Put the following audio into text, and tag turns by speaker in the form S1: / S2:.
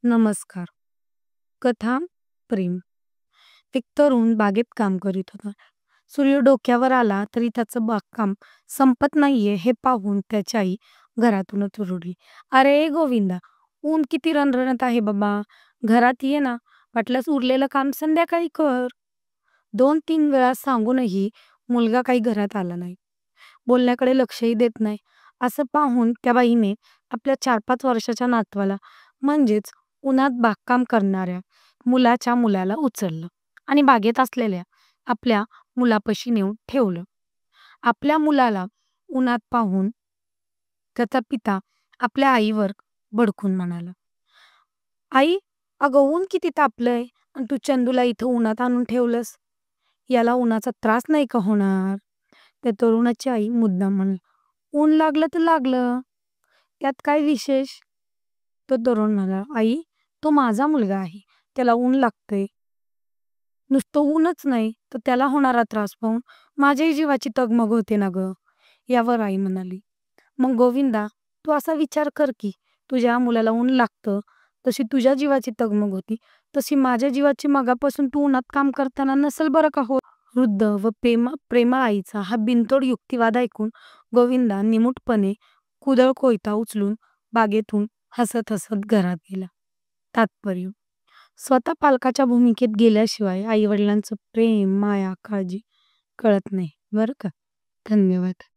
S1: नमस्कार. कथा प्रेम. एक तरुण बागेत काम करीत होता. सूर्य डोक्यावर आला तरी त्याचं बागकाम संपत नाहीये हे पाहून त्याची आई घरातूनच ओरडली. "अरे गोविंदा, ऊन किती रणरणत आहे बाबा. घरात ये ना. वाटल्यास उरलेलं काम संध्याकाळी कर." 2-3 वेळा सांगूनही मुलगा काही घरात आला नाही. बोलण्याकडे लक्षही देत नाही. असं पाहून त्या बाईने आपल्या 4-5 वर्षाच्या नातवाला म्हणजेच उन्हात बागकाम करणाऱ्या मुलाच्या मुलाला उचललं आणि बागेत असलेल्या आपल्या मुलापाशी नेऊन ठेवलं. आपल्या मुलाला उन्हात पाहून त्याचा पिता आपल्या आईवर भडकून म्हणाला, "आई, अगं ऊन किती तापलंय आणि तू चंदूला इथं उन्हात आणून ठेवलंस. याला उन्हाचा त्रास नाही का होणार?" त्या तरुणाची आई मुद्दाम म्हणली, "ऊन लागलं तर लागलं. यात काय विशेष?" तो तरुण म्हणाला, "आई, तो माझा मुलगा आहे. त्याला ऊन लागतंय. नुसतं ऊनच नाही, तर त्याला होणारा त्रास पाहून माझ्याही जीवाची तगमग होते ना गं." यावर आई म्हणाली, "मग गोविंदा, तू असा विचार कर की तुझ्या मुलाला ऊन लागतं, तशी तुझ्या जीवाची तगमग होती, तशी माझ्या जीवाची मगापासून तू उन्हात काम करताना नसेल बरं का होत." वृद्ध व प्रेमळ आईचा हा बिनतोड युक्तिवाद ऐकून गोविंदा निमूटपणे कुदळ कोयता उचलून बागेतून हसत हसत घरात गेला. तात्पर्य: स्वतः पालकाच्या भूमिकेत गेल्याशिवाय आई-वडिलांचं प्रेम, माया, काळजी कळत नाही बरं का. धन्यवाद.